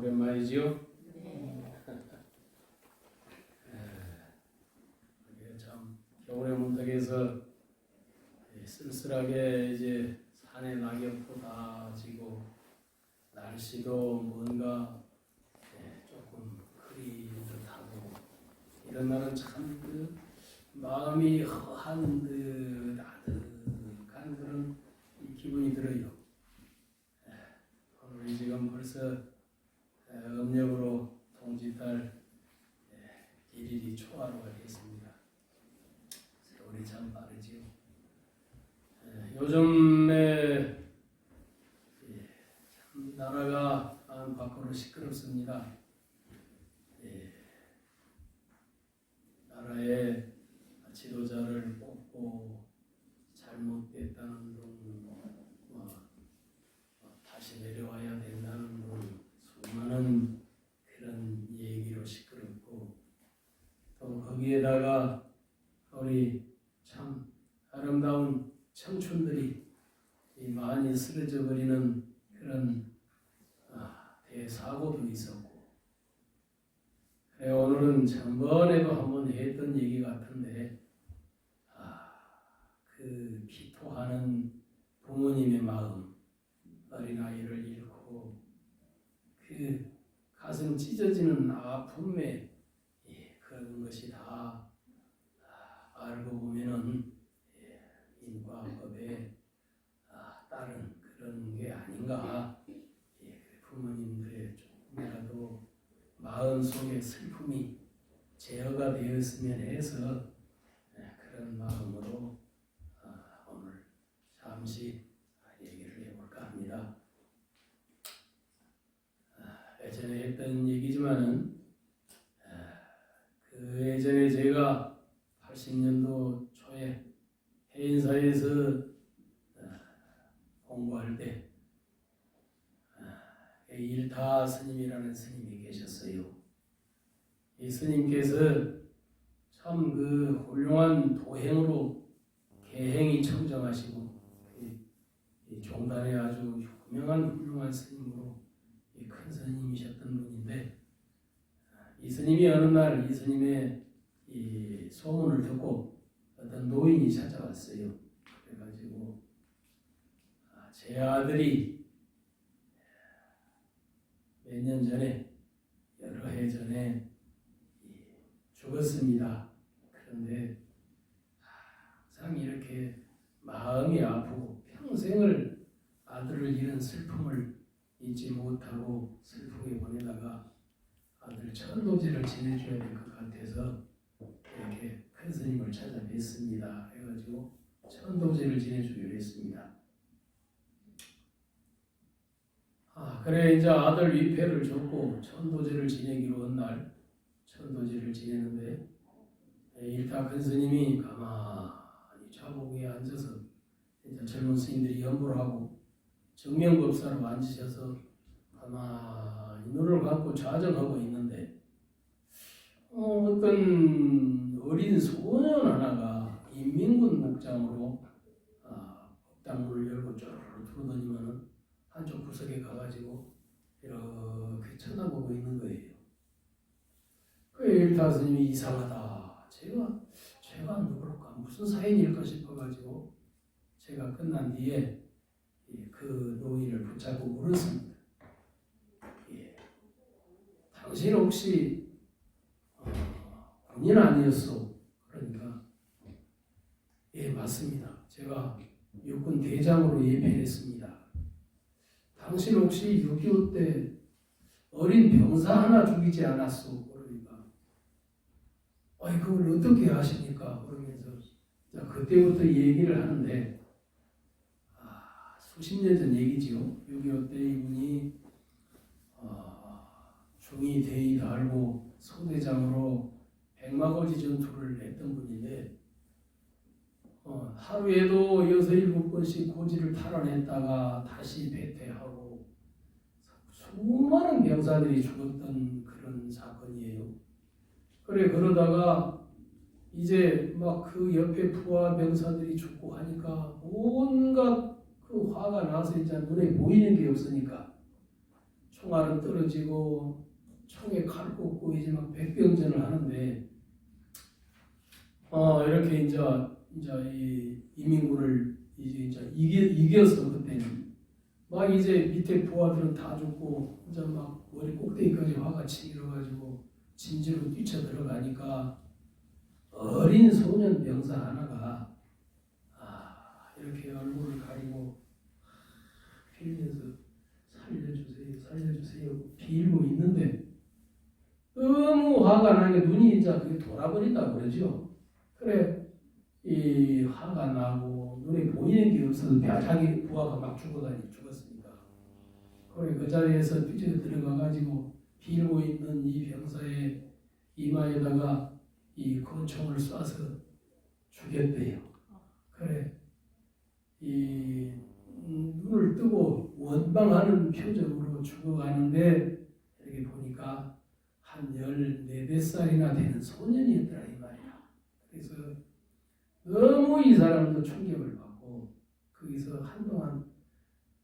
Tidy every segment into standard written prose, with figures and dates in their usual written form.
오랜만이지요? 참 겨울의 문턱에서 쓸쓸하게 이제 산의 낙엽도 다 지고 날씨도 뭔가 조금 흐린 듯하고 이런 날은 참 그 마음이 허한 듯 아득한 그런 기분이 들어요. 오늘 지금 벌써 음력으로 동짓달 1일이 초하루가 됐습니다. 세월이 참 빠르지요. 요즘에 참 나라가 안 밖으로 시끄럽습니다. 나라의 지도자를 뽑고 잘못됐다는 둥, 다시 내려와야 된다는 둥, 수많은 그런 얘기로 시끄럽고 또 거기에다가 우리 참 아름다운 청춘들이 많이 쓰러져 버리는 그런 대사고도 있었고, 오늘은 전번에도 한번 했던 얘기 같은데 그 기토하는 부모님의 마음, 어린아이를 잃고 그 가슴 찢어지는 아픔에 그런 것이 다 알고 보면은 인과법에 따른 그런 게 아닌가. 부모님들의 조금이라도 마음속에 슬픔이 제어가 되었으면 해서 그런 마음으로 오늘 잠시 얘기를 해볼까 합니다. 예전에 했던 얘기지만은 그 예전에 제가 80년도 초에 해인사에서 공부할 때 일타 스님이라는 스님이 계셨어요. 이 스님께서 참 그 훌륭한 도행으로 개행이 청정하시고 이 종단에 아주 유명한 훌륭한 스님으로 큰 스님이셨던 분인데, 이 스님이 어느 날 이 스님의 이 소문을 듣고 어떤 노인이 찾아왔어요. 그래가지고 제 아들이 몇 년 전에, 여러 해 전에 죽었습니다. 그런데 항상 이렇게 마음이 아프고 평생을 아들을 잃은 슬픔을 잊지 못하고 슬프게 보내다가 아들 천도제를 지내줘야 될 것 같아서 이렇게 큰 스님을 찾아뵀습니다. 해가지고 천도제를 지내주기로 했습니다. 그래 이제 아들 위패를 줬고 천도제를 지내기로 한 날 천도제를 지내는데 일타 큰 스님이 가만히 자복에 앉아서 이제 젊은 스님들이 연보를 하고 정명법사로 앉으셔서 가만히 눈을 감고 좌정하고 있는데 어떤 어린 소년 하나가 인민군 목장으로 법당문을 열고 쪼르르 들어다니면은 한쪽 구석에 가가지고 이렇게 쳐다보고 있는 거예요. 그 일타 스님이 이상하다. 제가 누굴까 무슨 사인일까 싶어가지고 제가 끝난 뒤에 그 노인을 붙잡고 물었습니다. 당신 혹시 군인 아니었소? 그러니까 맞습니다. 제가 육군 대장으로 예편했습니다. 당신 혹시 6.25 때 어린 병사 하나 죽이지 않았소? 그러니까 그걸 어떻게 아십니까? 그러면서 그때부터 얘기를 하는데 수십 년 전 얘기지요. 6.25 때 이분이 중위 대위 달고 소대장으로 백마고지 전투를 했던 분인데 하루에도 6, 7번씩 고지를 탈환했다가 다시 배퇴하고 수많은 병사들이 죽었던 그런 사건이에요. 그러다가 이제 막 그 옆에 부하 병사들이 죽고 하니까 온갖 그 화가 나서 이제 눈에 보이는 게 없으니까 총알은 떨어지고 총에 칼 꽂고 이제 막 백병전을 하는데 이렇게 이제 이 이민군을 이제 이겨서 그때는 막 이제 밑에 부하들은 다 죽고 이제 막 머리 꼭대기까지 화가 치밀어가지고 진지로 뛰쳐 들어가니까 어린 소년 병사 하나가 이렇게 얼굴을 가리고 빌면서 살려주세요, 살려주세요 빌고 있는데 너무 화가 나게 눈이 이제 그게 돌아버린다고 그러죠. 그래 이 화가 나고 눈에 보이는 게 없어서 자기 부하가 막 죽었으니까. 그래 그 자리에서 뛰쳐 들어가가지고 빌고 있는 이 병사의 이마에다가 이 권총을 쏴서 죽였대요. 그래 이 눈을 뜨고 원망하는 표정으로 죽어가는데 이렇게 보니까 한 14살이나 되는 소년이었더라 이 말이야. 그래서 너무 이 사람도 충격을 받고 거기서 한동안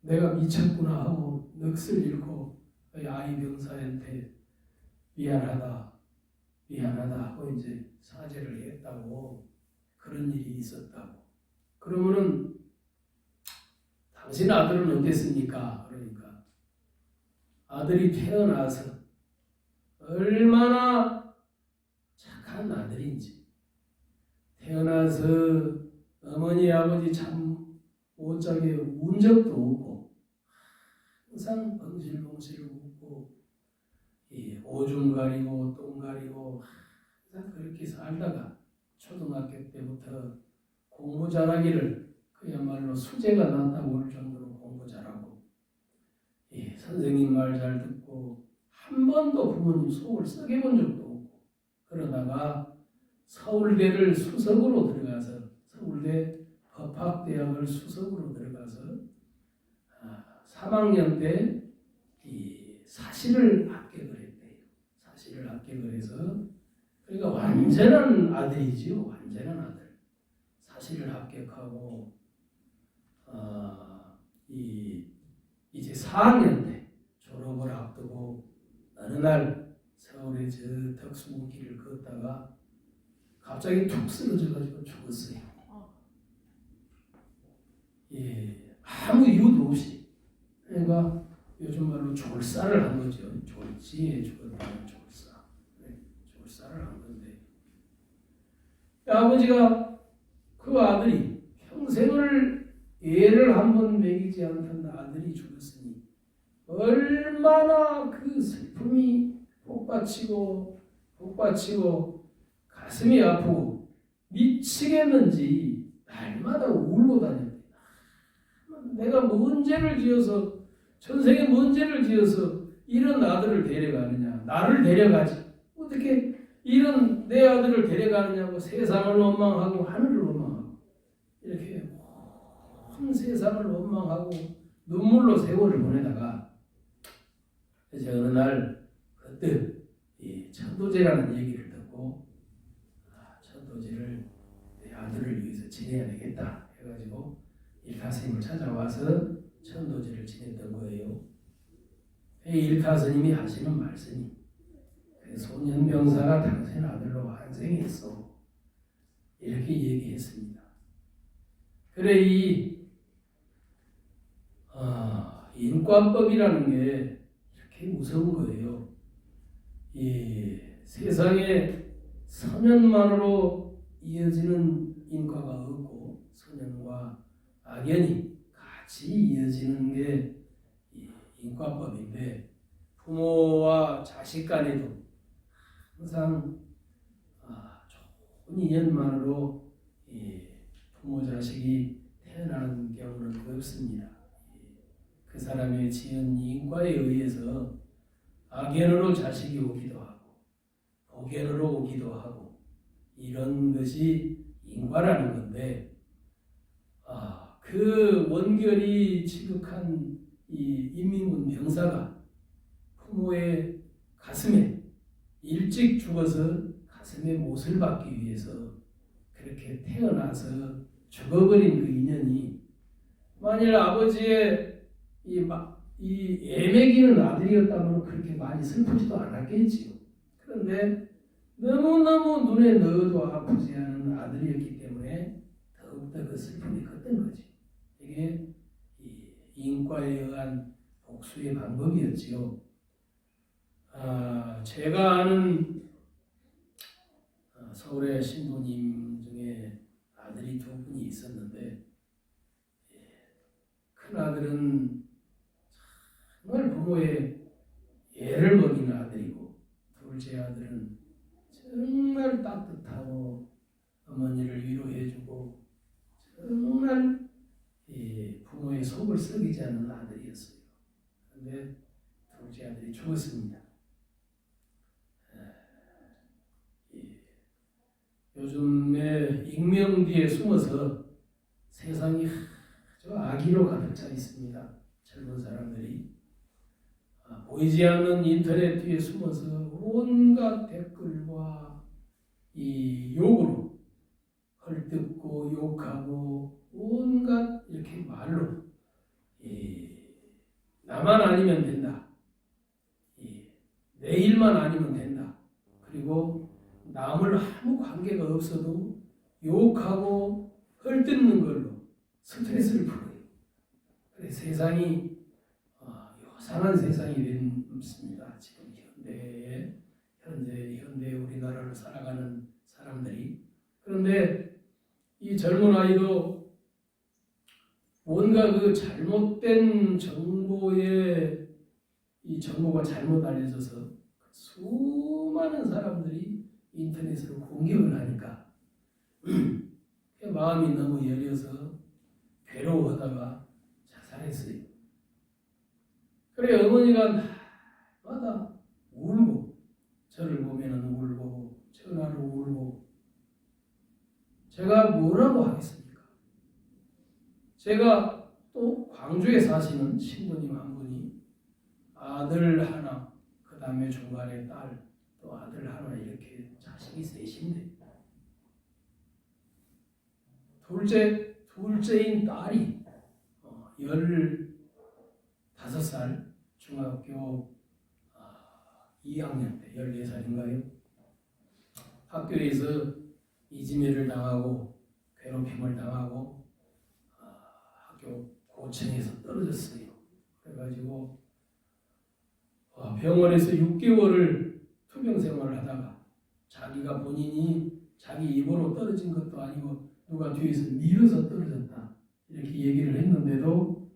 내가 미쳤구나 하고 넋을 잃고 아이 병사한테 미안하다 하고 이제 사죄를 했다고 그런 일이 있었다고. 그러면은 당신 아들은 어땠습니까? 그러니까 아들이 태어나서 얼마나 착한 아들인지 태어나서 어머니 아버지 잠 못 자게 운 적도 없고 항상 벙실벙실 웃고 오줌 가리고 똥 가리고 항상 그렇게 살다가 초등학교 때부터 공부 잘하기를 그야말로 수재가 났다고 할 정도로 공부 잘하고 선생님 말 잘 듣고 한 번도 부모님 속을 썩여 본 적도 없고 그러다가 서울대를 수석으로 들어가서 서울대 법학대학을 수석으로 들어가서 3학년 때 이 사실을 합격을 했대요. 사실을 합격을 해서 그러니까 완전한 아들이지요. 완전한 아들. 사실을 합격하고 이제 4학년 때 졸업을 앞두고 어느 날 서울의 저 덕수궁 길을 걷다가 갑자기 툭 쓰러져가지고 죽었어요. 아무 이유도 없이. 그러니까 요즘 말로 졸사를 한 거죠. 졸지에 죽었다는 졸사. 졸사를 한 건데 아버지가 그 아들이 평생을 애를 한 번 먹이지 않던 아들이 죽었으니 얼마나 그 슬픔이 복받치고 가슴이 아프고 미치겠는지 날마다 울고 다녔대. 내가 뭔 죄를 지어서 전생에 뭔 죄를 지어서 이런 아들을 데려가느냐. 나를 데려가지. 어떻게 이런 내 아들을 데려가느냐고 세상을 원망하고 하늘을 원망하고 이렇게 온 세상을 원망하고 눈물로 세월을 보내다가 이제 어느 날 그때 이 천도제라는 얘기를 듣고 천도제를 내 아들을 위해서 지내야 되겠다 해가지고 일타스님을 찾아와서 천도제를 지냈던 거예요. 일타스님이 하시는 말씀이 소년병사가 당신 아들로 환생했어 이렇게 얘기했습니다. 그래 이 인과법이라는 게 이렇게 무서운 거예요. 이 세상에 선연만으로 이어지는 인과가 없고 선연과 악연이 같이 이어지는 게 인과법인데 부모와 자식 간에도 항상 좋은 인연만으로 부모 자식이 태어나는 경우는 없습니다. 그 사람의 지은 인과에 의해서 악연으로 자식이 오기도 하고 복연으로 오기도 하고 이런 것이 인과라는 건데 그 원결이 지극한 이 인민군 병사가 부모의 가슴에 일찍 죽어서 가슴에 못을 박기 위해서 그렇게 태어나서 죽어버린 그 인연이 만일 아버지의 이 이 애매기는 아들이었다면 그렇게 많이 슬프지도 않았겠지요. 그런데 너무너무 눈에 넣어도 아프지 않은 아들이었기 때문에 더욱더 그 슬픔이 컸던 거지. 이게 이 인과에 의한 복수의 방법이었지요. 제가 아는 서울의 신부님 중에 아들이 두 분이 있었는데, 큰 아들은 정말 부모의 애를 먹이는 아들이고, 둘째 아들은 정말 따뜻하고 어머니를 위로해주고 정말 부모의 속을 썩이지 않는 아들이었어요. 그런데 둘째 아들이 죽었습니다. 요즘에 익명 뒤에 숨어서 세상이 아주 악의로 가득 차 있습니다. 젊은 사람들이 보이지 않는 인터넷 뒤에 숨어서 온갖 댓글과 이 욕으로 헐뜯고 욕하고 온갖 이렇게 말로 나만 아니면 된다. 내 일만 아니면 된다. 그리고 남을 아무 관계가 없어도 욕하고 헐뜯는 걸로 스트레스를 풀어요. 그래서 세상이 요상한 세상이 됐습니다. 지금 현대 우리나라를 살아가는 사람들이. 그런데 이 젊은 아이도 뭔가 그 잘못된 정보에 이 정보가 잘못 알려져서 수많은 사람들이 인터넷으로 공격을 하니까 마음이 너무 열려서 괴로워하다가 자살했어요. 그래 어머니가 날마다 울고 저를 보면은 울고 전화로 울고 제가 뭐라고 하겠습니까? 제가 또 광주에 사시는 신부님 한 분이 아들 하나 그 다음에 중간에 딸 또 아들 하나 이렇게 자식이 셋인데 둘째인 딸이 15살 중학교 2학년 때 14살인가요? 학교에서 이지매를 당하고 괴롭힘을 당하고 학교 고층에서 떨어졌어요. 그래가지고 병원에서 6개월을 투병 생활을 하다가 자기가 본인이 자기 입으로 떨어진 것도 아니고 누가 뒤에서 밀어서 떨어졌다 이렇게 얘기를 했는데도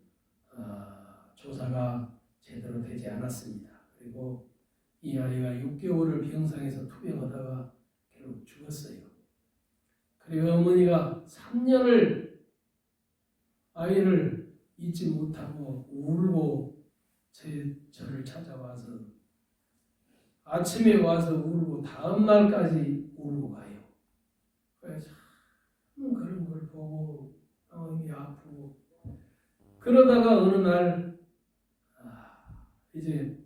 조사가 제대로 되지 않았습니다. 그리고 이 아이가 6개월을 병상에서 투병하다가 결국 죽었어요. 그리고 어머니가 3년을 아이를 잊지 못하고 울고 저를 찾아와서 아침에 와서 울고 다음 날까지 울고 가요. 그래서 그런 걸 보고 마음이 아프고 그러다가 어느 날 이제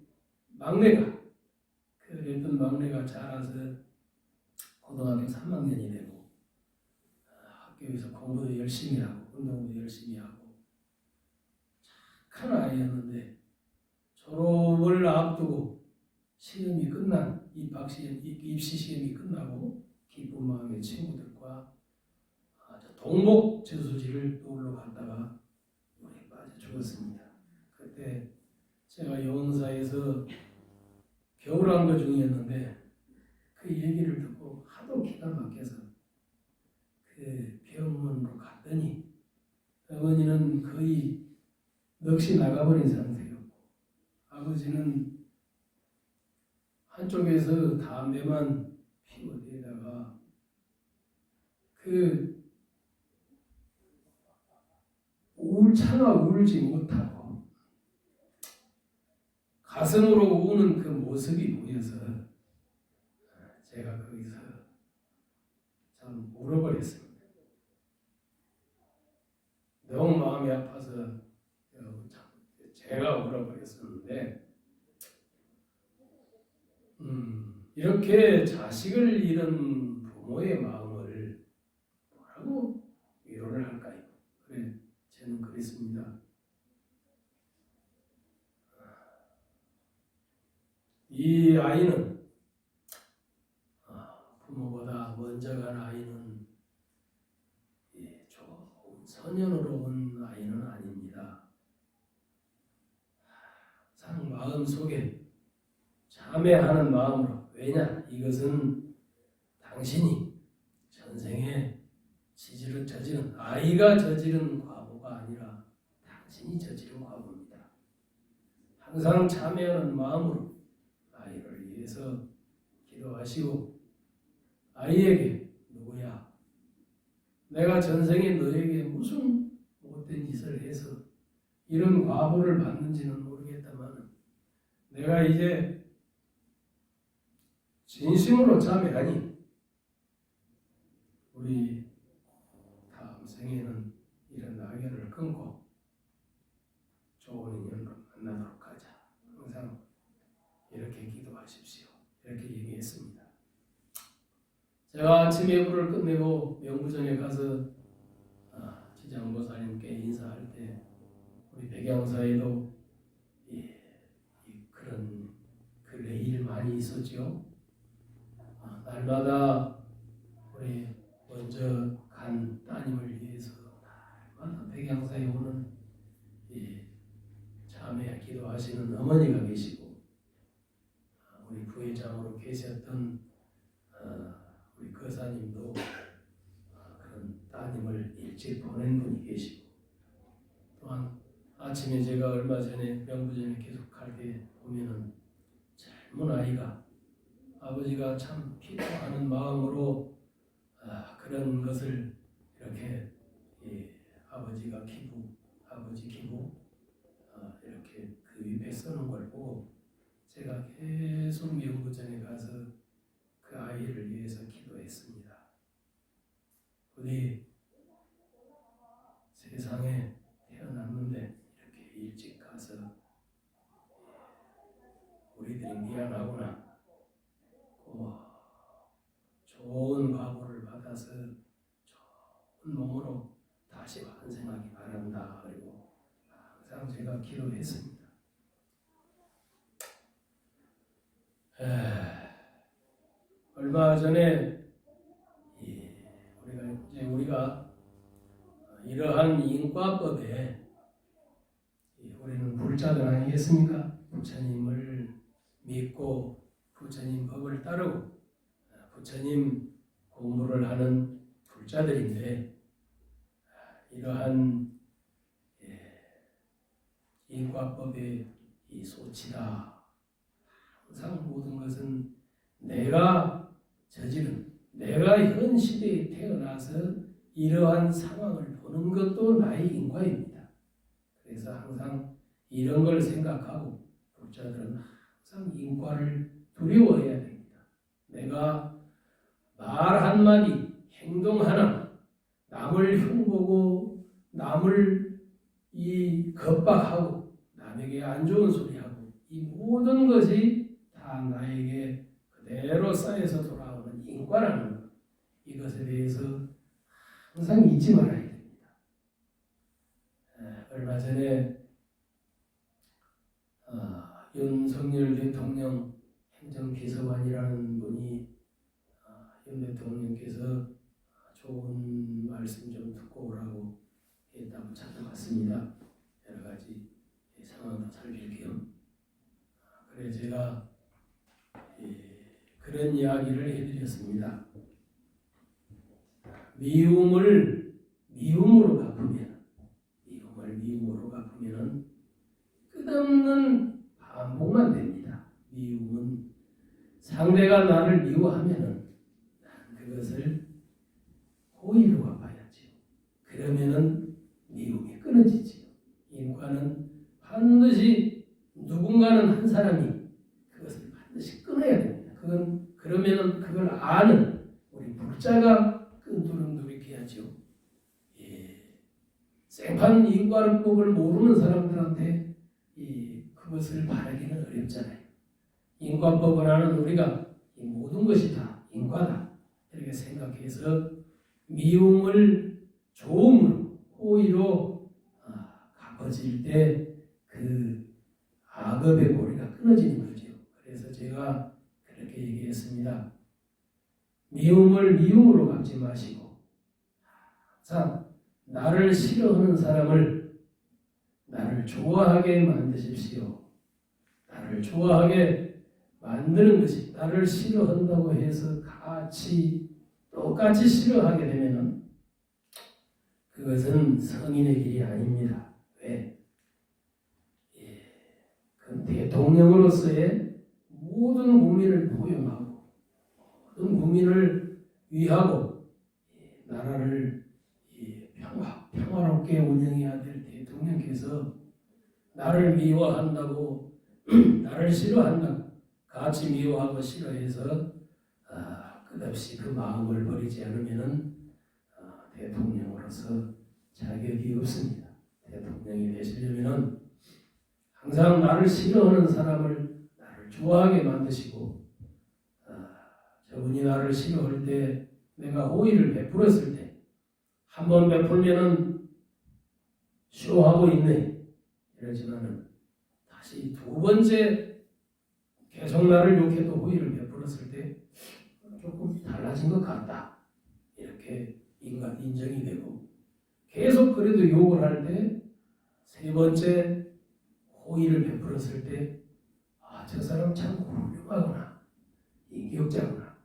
그랬던 막내가 자라서 고등학교 3학년이 되고 학교에서 공부도 열심히 하고 운동도 열심히 하고 착한 아이였는데 졸업을 앞두고 시험이 끝난 입시 시험이 끝나고 기쁜 마음에 친구들과 동복 저수지를 놀러 갔다가 물에 빠져 죽었습니다. 그때 제가 용사에서 겨울왕거 중이었는데 그 얘기를 듣고 하도 기가 막혀서 그 병원으로 갔더니 어머니는 거의 넋이 나가버린 상태였고 아버지는 한쪽에서 담배만 피워대다가 차마 울지 못하고 가슴으로 우는 그 모습이 보여서 제가 거기서 참 울어버렸습니다. 너무 마음이 아파서 제가 울어버렸었는데 이렇게 자식을 잃은 부모의 마음을 뭐라고 위로를 할까요? 그래, 저는 그랬습니다. 이 아이는 부모보다 먼저 간 아이는 좋은 선연으로 온 아이는 아닙니다. 항상 마음속에 참회하는 마음으로, 왜냐? 이것은 당신이 전생에 저지른 아이가 저지른 과보가 아니라 당신이 저지른 과보입니다. 항상 참회하는 마음으로 아이를 위해서 기도하시고, 아이에게 누구야? 내가 전생에 너에게 무슨 못된 짓을 해서 이런 과보를 받는지는 모르겠다만 내가 이제 진심으로 참회하니 우리 다음 생에는 이런 낙연을 끊고 좋은 인연으로 만나도록 하자. 항상 이렇게 기도하십시오. 이렇게 얘기했습니다. 제가 아침 예불을 끝내고 명부전에 가서 지장보살님께 인사할 때 우리 백양사에도 그런 레일 많이 있었죠. 날마다 우리 먼저 간 따님을 위해서 날마다 백양사에 오는 참회 기도하시는 어머니가 계시고, 우리 부회장으로 계셨던 우리 거사님도 그런 따님을 일찍 보낸 분이 계시고, 또한 아침에 제가 얼마 전에 명부전에 계속 갈 때 보면은 젊은 아이가 아버지가 참 기도하는 마음으로 그런 것을 이렇게 아버지가 아버지 기부 이렇게 그 위에 쓰는 걸 보고 제가 계속 명부전에 가서 그 아이를 위해서 기도했습니다. 우리 세상에 태어났는데 이렇게 일찍 가서 우리들이 미안하구나, 좋은 과보를 받아서 좋은 몸으로 다시 환생하기 바란다. 그리고 항상 제가 기도했습니다. 얼마 전에 우리가 이러한 인과법에 우리는 불자들 아니겠습니까? 부처님을 믿고 부처님 법을 따르고 부처님 공부를 하는 불자들인데, 이러한 인과법의 이 소치다. 항상 모든 것은 내가 현 시대에 태어나서 이러한 상황을 보는 것도 나의 인과입니다. 그래서 항상 이런 걸 생각하고 불자들은 항상 인과를 두려워해야 됩니다. 내가 말 한마디, 행동 하나, 남을 흉보고 남을 겁박하고 남에게 안 좋은 소리하고 이 모든 것이 다 나에게 그대로 쌓여서 돌아오는 인과라는 것, 이것에 대해서 항상 잊지 말아야 됩니다. 얼마 전에 윤석열 대통령 행정비서관이라는 분이 윤 대통령께서 좋은 말씀 좀 듣고 오라고 했다고 찾아갔습니다. 여러 가지 상황도 살필 겸. 그래서 제가 그런 이야기를 해드렸습니다. 미움을 미움으로 갚으면 끝없는 반복만 됩니다. 미움은 상대가 나를 미워하면은 그것을 호의로 갚아야지요. 그러면은 미움이 끊어지지요. 인과는 반드시 누군가는 한 사람이 그것을 반드시 끊어야 됩니다. 그러면은 그걸 아는 우리 불자가 끈두렁두리게 하죠. 생판 인과법을 모르는 사람들한테 그것을 바라기는 어렵잖아요. 인과법을 아는 우리가 이 모든 것이 다 인과다 이렇게 생각해서 미움을 좋음으로 호의로 갚아질 때 그 악업의 고리가 끊어지는 거죠. 그래서 제가 아버지가 그렇게 얘기했습니다. 미움을 미움으로 갚지 마시고 항상 나를 싫어하는 사람을 나를 좋아하게 만드십시오. 나를 좋아하게 만드는 것이 나를 싫어한다고 해서 똑같이 싫어하게 되면은 그것은 성인의 길이 아닙니다. 왜? 그 대통령으로서의 모든 국민을 포용하고 모든 국민을 위하고 나라를 평화롭게 운영해야 될 대통령께서 나를 미워한다고 나를 싫어한다고 같이 미워하고 싫어해서 끝없이 그 마음을 버리지 않으면은 대통령으로서 자격이 없습니다. 대통령이 되시려면은 항상 나를 싫어하는 사람을 나를 좋아하게 만드시고 저분이 나를 싫어할 때 내가 호의를 베풀었을 때 한 번 베풀면은 쇼하고 있네 이러지만은 다시 두 번째 계속 나를 욕해도 호의를 베풀었을 때 조금 달라진 것 같다 이렇게 인정이 되고 계속 그래도 욕을 할 때 세 번째 호의를 베풀었을 때 저 사람 참 훌륭하구나 인격자구나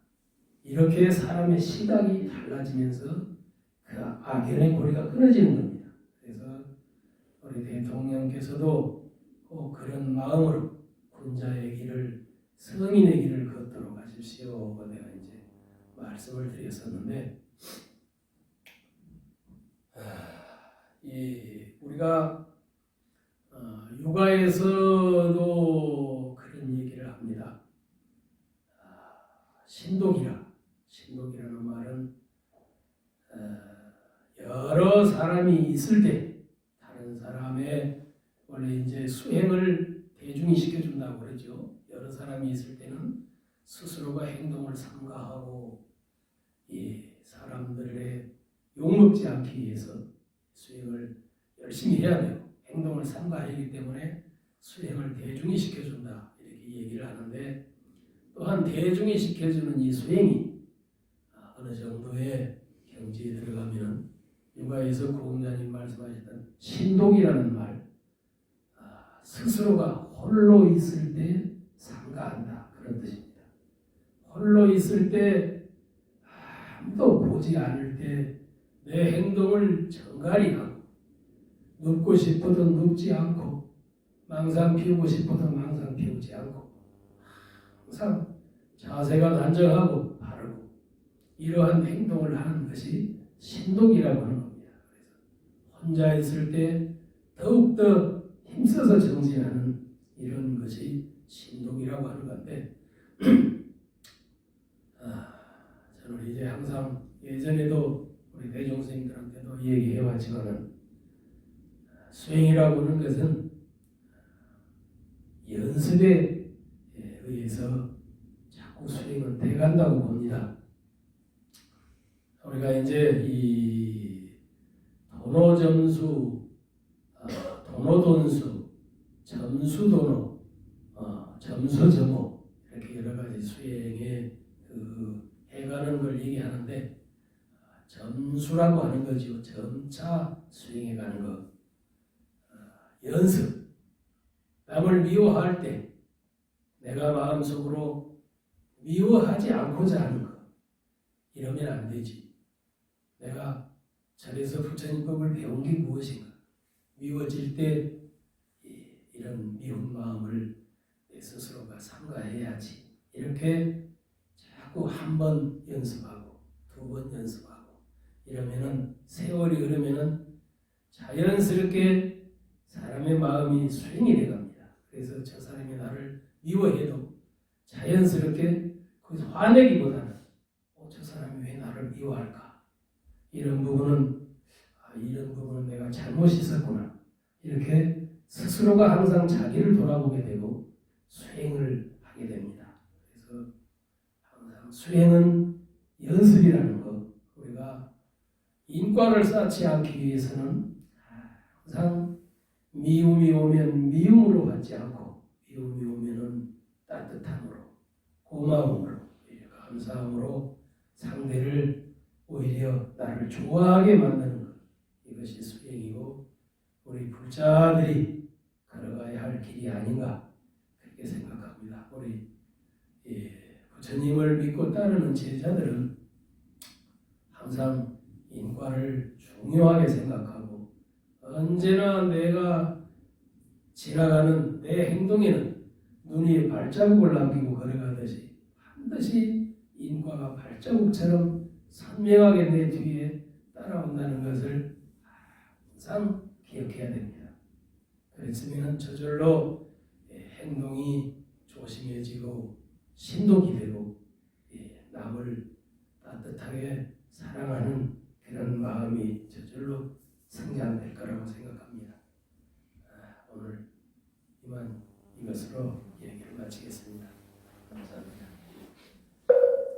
이렇게 사람의 시각이 달라지면서 그 악연의 고리가 끊어지는 겁니다. 그래서 우리 대통령께서도 꼭 그런 마음으로 군자의 길을 성인의 길을 걷도록 하십시오. 내가 이제 말씀을 드렸었는데 우리가 육아에서도 그런 얘기를 합니다. 신독이라는 말은 여러 사람이 있을 때 다른 사람의 원래 이제 수행을 대중이 시켜준다고 그러죠. 여러 사람이 있을 때는 스스로가 행동을 삼가하고 사람들의 욕먹지 않기 위해서 수행을 열심히 해야 돼요. 행동을 삼가하기 때문에 수행을 대중이 시켜준다 이렇게 얘기를 하는데 또한 대중이 시켜주는 이 수행이 어느 정도의 경지에 들어가면 육아에서 고공자님 말씀하셨던 신독이라는 말 스스로가 홀로 있을 때 삼가한다 그런 뜻입니다. 홀로 있을 때 아무도 보지 않을 때 내 행동을 정갈히 하고 눕고 싶어도 눕지 않고 망상 피우고 싶어도 망상 피우지 않고 항상 자세가 단정하고 바르고 이러한 행동을 하는 것이 신독이라고 하는 겁니다. 그래서 혼자 있을 때 더욱더 힘써서 정진하는 이런 것이 신독이라고 하는 건데 저는 이제 항상 예전에도 우리 대종스님들한테도 얘기해왔지만은 수행이라고 하는 것은 연습에 의해서 자꾸 수행은 돼간다고 봅니다. 우리가 이제 이 도노점수, 도노돈수, 점수도노, 점수점호 이렇게 여러 가지 수행에 해가는 걸 얘기하는데 점수라고 하는 거죠. 점차 수행해가는 것. 연습. 남을 미워할 때 내가 마음속으로 미워하지 않고자 하는 것. 이러면 안 되지. 내가 절에서 부처님법을 배운 게 무엇인가? 미워질 때 이런 미운 마음을 내 스스로가 삼가해야지. 이렇게 자꾸 한 번 연습하고 두 번 연습하고 이러면은 세월이 흐르면은 자연스럽게 사람의 마음이 수행이 돼갑니다. 그래서 저 사람이 나를 미워해도 자연스럽게 거기서 화내기보다는 저 사람이 왜 나를 미워할까? 이런 부분은 내가 잘못이 있었구나. 이렇게 스스로가 항상 자기를 돌아보게 되고 수행을 하게 됩니다. 그래서 항상 수행은 연습이라는 것. 우리가 인과를 쌓지 않기 위해서는 항상 미움이 오면 미움으로 받지 않고 미움이 오면은 따뜻함으로 고마움으로 오히려 감사함으로 상대를 오히려 나를 좋아하게 만드는 것, 이것이 수행이고 우리 불자들이 걸어가야 할 길이 아닌가 그렇게 생각합니다. 우리 부처님을 믿고 따르는 제자들은 항상 인과를 중요하게 생각하고 언제나 내가 지나가는 내 행동에는 눈 위에 발자국을 남기고 걸어가듯이 반드시 인과가 발자국처럼 선명하게 내 뒤에 따라온다는 것을 항상 기억해야 됩니다. 그랬으면 저절로 행동이 조심해지고 신독이 되고 남을 따뜻하게 사랑하는 그런 마음이 저절로 성장될 거라고 생각합니다. 오늘 이것으로 얘기를 마치겠습니다.